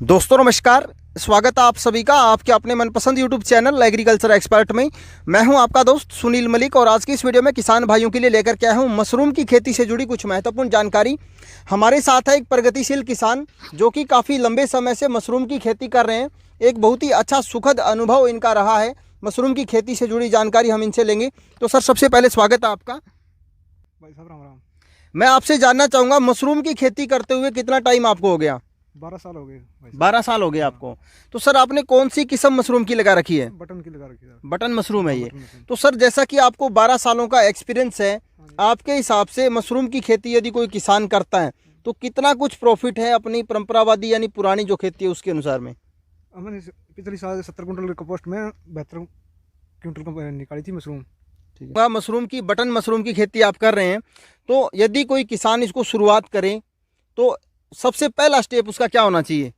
दोस्तों नमस्कार, स्वागत है आप सभी का आपके अपने मनपसंद यूट्यूब चैनल एग्रीकल्चर एक्सपर्ट में। मैं हूं आपका दोस्त सुनील मलिक और आज की इस वीडियो में किसान भाइयों के लिए लेकर के आया हूं मशरूम की खेती से जुड़ी कुछ महत्वपूर्ण जानकारी। हमारे साथ है एक प्रगतिशील किसान जो कि काफ़ी लंबे समय से मशरूम की खेती कर रहे हैं। एक बहुत ही अच्छा सुखद अनुभव इनका रहा है। मशरूम की खेती से जुड़ी जानकारी हम इनसे लेंगे। तो सर, सबसे पहले स्वागत है आपका। भाई साहब राम राम। मैं आपसे जानना चाहूँगा, मशरूम की खेती करते हुए कितना टाइम आपको हो गया? 12 साल हो गए भाई साहब। 12 साल हो गए आपको। तो सर, आपने कौन सी किस्म मशरूम की लगा रखी है? बटन की लगा रखी है। बटन मशरूम है ये। Button machine. तो सर, जैसा कि आपको 12 सालों का एक्सपीरियंस है, आपके हिसाब से मशरूम की खेती यदि कोई किसान करता है तो कितना कुछ प्रॉफिट है अपनी परंपरावादी यानी पुरानी जो खेती है उसके अनुसार में? हमने पिछले साल 70 कुंटल कंपोस्ट में 72 क्विंटल निकाली थी मशरूम। ठीक है। मशरूम की बटन मशरूम की खेती आप कर रहे हैं, तो यदि कोई किसान इसको शुरुआत करे तो सबसे पहला स्टेप उसका क्या होना चाहिए?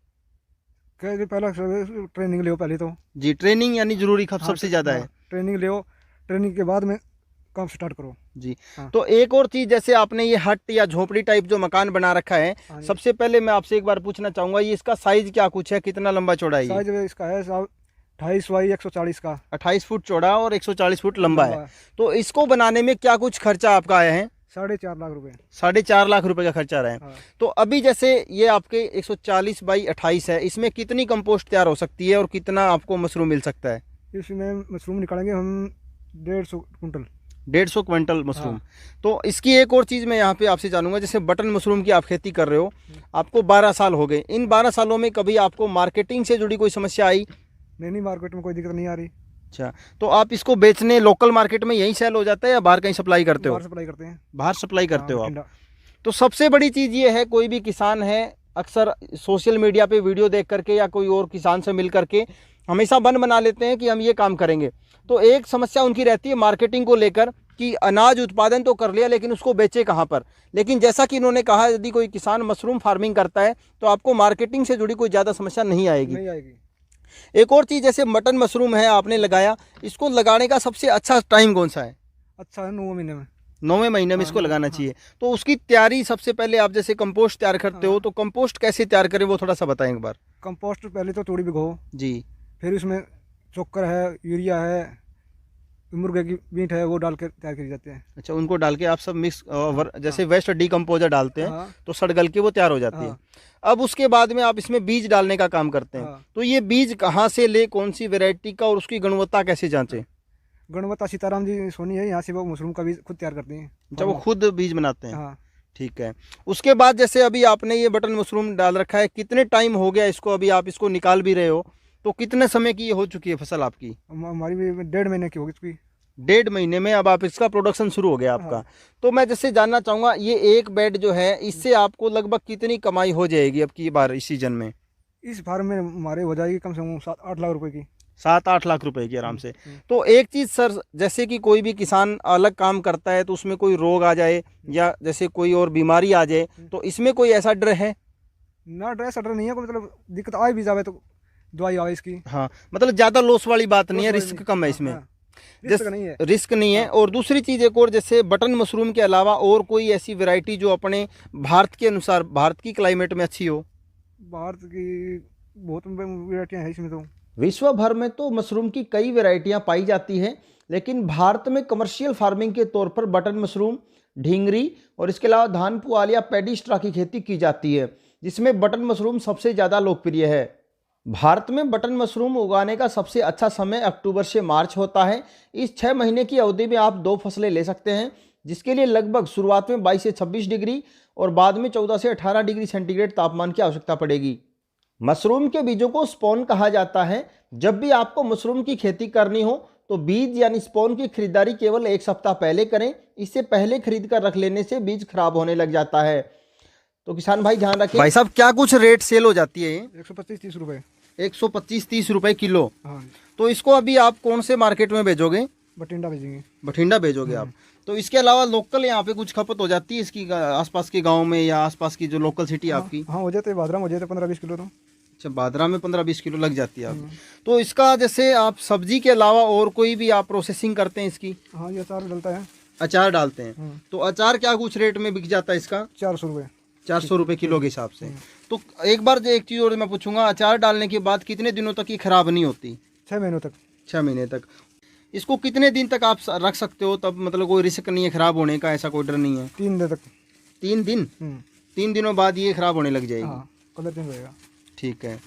क्या पहला ट्रेनिंग ले पहले तो। जी, ट्रेनिंग यानी जरूरी हाँ, सबसे ज़्यादा है। ट्रेनिंग ले। ट्रेनिंग के बाद में काम स्टार्ट करो। जी। हाँ। तो एक और चीज़, जैसे आपने ये हट या झोपड़ी टाइप जो मकान बना रखा है, हाँ जी। सबसे पहले मैं आपसे एक बार पूछना चाहूँगा, ये इसका साइज़ क्या कुछ है, कितना लंबा चौड़ा है? साइज इसका है साहब 28 बाई 140 का। 28 फुट चौड़ा और 140 फुट लंबा है। तो इसको बनाने में क्या कुछ खर्चा आपका आया है? 4.5 लाख रुपए। 4.5 लाख रुपए का खर्चा रहा है। हाँ। तो अभी जैसे ये आपके 140 बाई 28 है, इसमें कितनी कंपोस्ट तैयार हो सकती है और कितना आपको मशरूम मिल सकता है? इसमें मशरूम निकालेंगे हम 150 कुंटल। 150 quintal mushroom. हाँ। तो इसकी एक और चीज़ मैं यहाँ पे आपसे जानूंगा, जैसे बटन मशरूम की आप खेती कर रहे हो, आपको 12 साल हो गए। इन 12 सालों में कभी आपको मार्केटिंग से जुड़ी कोई समस्या आई? नहीं, मार्केट में कोई दिक्कत नहीं आ रही। अच्छा, तो आप इसको बेचने लोकल मार्केट में यहीं सेल हो जाता है या बाहर कहीं सप्लाई करते हो? बाहर सप्लाई करते हैं। बाहर सप्लाई करते हो आप? बठिंडा। तो सबसे बड़ी चीज़ ये है, कोई भी किसान है अक्सर सोशल मीडिया पे वीडियो देख करके या कोई और किसान से मिल करके हमेशा मन बना लेते हैं कि हम ये काम करेंगे। तो एक समस्या उनकी रहती है मार्केटिंग को लेकर कि अनाज उत्पादन तो कर लिया लेकिन उसको बेचे कहाँ पर। लेकिन जैसा कि इन्होंने कहा, यदि कोई किसान मशरूम फार्मिंग करता है तो आपको मार्केटिंग से जुड़ी कोई ज़्यादा समस्या नहीं आएगी। नहीं आएगी। एक और चीज़, जैसे मटन मशरूम है आपने लगाया, इसको लगाने का सबसे अच्छा टाइम कौन सा है? अच्छा है 9 महीने में। 9वें महीने में इसको लगाना चाहिए। तो उसकी तैयारी सबसे पहले, आप जैसे कंपोस्ट तैयार करते हो तो कंपोस्ट कैसे तैयार करें वो थोड़ा सा बताएं एक बार। कंपोस्ट पहले तो तोड़ी भिगो, जी। फिर उसमें चोकर है, यूरिया है, मुर्गे की मीट है, वो डाल के तैयार करी जाते हैं। अच्छा, उनको डाल के आप सब मिक्स जैसे वेस्ट डीकम्पोजर डालते हैं हाँ। तो सड़ गल के वो तैयार हो जाती है। हाँ। अब उसके बाद में आप इसमें बीज डालने का काम करते हैं। हाँ। तो ये बीज कहाँ से ले, कौन सी वैरायटी का, और उसकी गुणवत्ता कैसे जांचें? गुणवत्ता सीताराम जी सोनी है, यहाँ से वो मशरूम का बीज खुद तैयार करते हैं। अच्छा, वो खुद बीज बनाते हैं। हाँ। ठीक है। उसके बाद जैसे अभी आपने ये बटन मशरूम डाल रखा है, कितने टाइम हो गया इसको, अभी आप इसको निकाल भी रहे हो, तो कितने समय की ये हो चुकी है फसल आपकी? हमारी भी 1.5 महीने की होगी इसकी। 1.5 महीने में अब आप इसका प्रोडक्शन शुरू हो गया आपका। हाँ। तो मैं जैसे जानना चाहूँगा, ये एक बेड जो है इससे आपको लगभग कितनी कमाई हो जाएगी अब की बार इस सीजन में? इस फार्म में हमारे हो जाएगी कम से कम 7-8 लाख रुपए की। 7-8 लाख रुपए की आराम से। तो एक चीज़ सर, जैसे कि कोई भी किसान अलग काम करता है तो उसमें कोई रोग आ जाए या जैसे कोई और बीमारी आ जाए, तो इसमें कोई ऐसा डर है? ना ड्रेस अडर नहीं है कोई, मतलब दिक्कत आ भी जावे तो दवाई आवे इसकी। हाँ, मतलब ज़्यादा लॉस वाली बात नहीं है, लॉस वाली रिस्क नहीं। कम है हाँ, इसमें। हाँ। रिस्क नहीं है। रिस्क नहीं है। और दूसरी चीज़ एक और, जैसे बटन मशरूम के अलावा और कोई ऐसी वैरायटी जो अपने भारत के अनुसार, भारत की क्लाइमेट में अच्छी हो? भारत की बहुत वैरायटियाँ हैं इसमें तो। विश्व भर में तो मशरूम की कई वैरायटियां पाई जाती हैं, लेकिन भारत में कमर्शियल फार्मिंग के तौर पर बटन मशरूम, ढींगरी और इसके अलावा धान पुआल या पैडीस्ट्रा की खेती की जाती है, जिसमें बटन मशरूम सबसे ज़्यादा लोकप्रिय है। भारत में बटन मशरूम उगाने का सबसे अच्छा समय अक्टूबर से मार्च होता है। इस 6 महीने की अवधि में आप 2 फसलें ले सकते हैं, जिसके लिए लगभग शुरुआत में 22 से 26 डिग्री और बाद में 14 से 18 डिग्री सेंटीग्रेड तापमान की आवश्यकता पड़ेगी। मशरूम के बीजों को स्पॉन कहा जाता है। जब भी आपको मशरूम की खेती करनी हो तो बीज यानी स्पॉन की खरीदारी केवल 1 सप्ताह पहले करें। इससे पहले खरीद कर रख लेने से बीज खराब होने लग जाता है। तो किसान भाई ध्यान रखें। भाई साहब, क्या कुछ रेट सेल हो जाती है? 125-30 रुपए। 125-30 रुपए किलो। हाँ। तो इसको अभी आप कौन से मार्केट में भेजोगे? बठिंडा भेजेंगे। बठिंडा भेजोगे आप। तो इसके अलावा लोकल यहाँ पे कुछ खपत हो जाती है इसकी आसपास के गाँव में या आसपास की जो लोकल सिटी आपकी? हाँ, हो जाते बादरा में हो जाते 15-20 किलो तो। अच्छा, बादरा में 15-20 किलो लग जाती है आपकी। तो इसका जैसे आप सब्जी के अलावा और कोई भी आप प्रोसेसिंग करते हैं इसकी? हाँ, ये अचार डलता है। अचार डालते हैं। तो अचार क्या कुछ रेट में बिक जाता है इसका? 400 रुपये। 400 रुपये किलो के हिसाब से। तो तो एक बार जो एक चीज़ और मैं पूछूंगा, अचार डालने के बाद कितने दिनों तक ये खराब नहीं होती? 6 महीनों तक। 6 महीने तक। इसको कितने दिन तक आप रख सकते हो, तब मतलब कोई रिस्क नहीं है खराब होने का, ऐसा कोई डर नहीं है? 3 दिन तक। 3 दिन? 3 दिनों बाद ये खराब होने लग जाएगी? हाँ, कलर चेंज होएगा। ठीक है।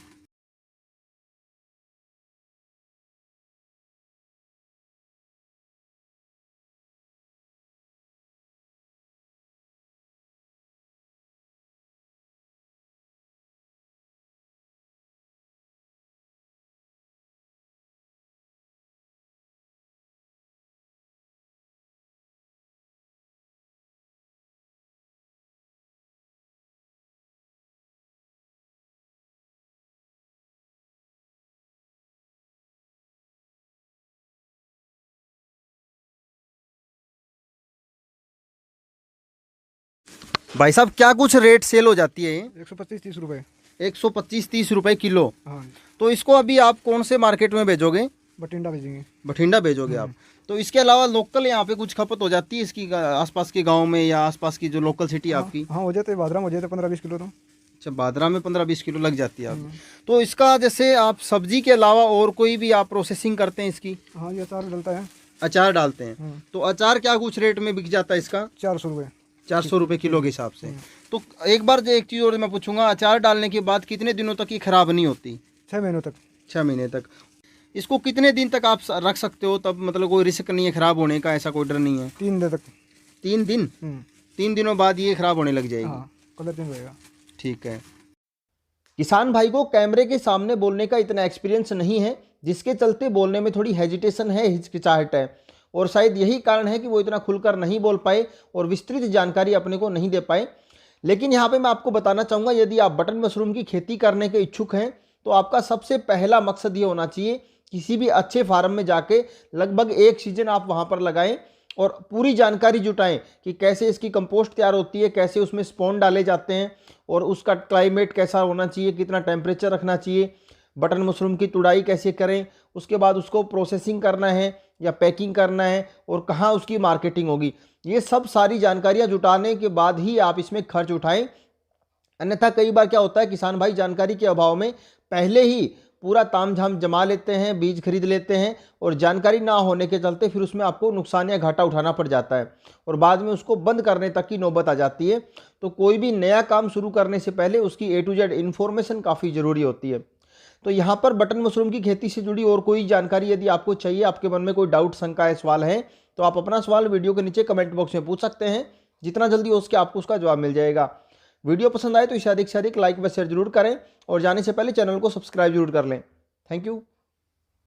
भाई साहब क्या कुछ रेट सेल हो जाती है ये? 125-30 रुपये। 125-30 रुपए किलो। हाँ, तो इसको अभी आप कौन से मार्केट में भेजोगे? बठिंडा भेजेंगे। बठिंडा भेजोगे आप? तो इसके अलावा लोकल यहाँ पे कुछ खपत हो जाती है इसकी आसपास के गांव में, या आसपास की जो लोकल सिटी आपकी? हाँ, हो जाते बादरा में हो जाते 15-20 किलो तो। अच्छा, बादरा में 15-20 किलो लग जाती है आप। तो इसका जैसे आप सब्जी के अलावा और कोई भी आप प्रोसेसिंग करते हैं इसकी? हाँ, ये अचार डलता है। अचार डालते हैं? तो अचार क्या कुछ रेट में बिक जाता है इसका? 400 रुपये। 400 रुपये किलो के हिसाब से। तो एक बार जो एक चीज़ और मैं पूछूंगा, अचार डालने के बाद कितने दिनों तक ये खराब नहीं होती? 6 महीनों तक। 6 महीने तक। इसको कितने दिन तक आप रख सकते हो, तब मतलब कोई रिस्क नहीं है खराब होने का, ऐसा कोई डर नहीं है? 3 दिन तक। 3 दिन? 3 दिनों बाद ये खराब होने लग जाएगी? हाँ, कलर चेंज होएगा। ठीक है। किसान भाई को कैमरे के सामने बोलने का इतना एक्सपीरियंस नहीं है, जिसके चलते बोलने में थोड़ी हेजिटेशन है, हिचकिचाहट है, और शायद यही कारण है कि वो इतना खुलकर नहीं बोल पाए और विस्तृत जानकारी अपने को नहीं दे पाए। लेकिन यहाँ पे मैं आपको बताना चाहूँगा, यदि आप बटन मशरूम की खेती करने के इच्छुक हैं तो आपका सबसे पहला मकसद ये होना चाहिए, किसी भी अच्छे फार्म में जाके लगभग 1 सीजन आप वहाँ पर लगाएं और पूरी जानकारी जुटाएं कि कैसे इसकी कंपोस्ट तैयार होती है, कैसे उसमें स्पॉन डाले जाते हैं, और उसका क्लाइमेट कैसा होना चाहिए, कितना टेम्परेचर रखना चाहिए, बटन मशरूम की तुड़ाई कैसे करें, उसके बाद उसको प्रोसेसिंग करना है या पैकिंग करना है, और कहाँ उसकी मार्केटिंग होगी। ये सब सारी जानकारियाँ जुटाने के बाद ही आप इसमें खर्च उठाएं। अन्यथा कई बार क्या होता है, किसान भाई जानकारी के अभाव में पहले ही पूरा तामझाम जमा लेते हैं, बीज खरीद लेते हैं, और जानकारी ना होने के चलते फिर उसमें आपको नुकसान या घाटा उठाना पड़ जाता है, और बाद में उसको बंद करने तक की नौबत आ जाती है। तो कोई भी नया काम शुरू करने से पहले उसकी A to Z इन्फॉर्मेशन काफ़ी ज़रूरी होती है। तो यहाँ पर बटन मशरूम की खेती से जुड़ी और कोई जानकारी यदि आपको चाहिए, आपके मन में कोई डाउट, शंका है, सवाल है, तो आप अपना सवाल वीडियो के नीचे कमेंट बॉक्स में पूछ सकते हैं। जितना जल्दी हो सके आपको उसका जवाब मिल जाएगा। वीडियो पसंद आए तो इसे अधिक से अधिक लाइक व शेयर जरूर करें, और जाने से पहले चैनल को सब्सक्राइब जरूर कर लें। Thank you.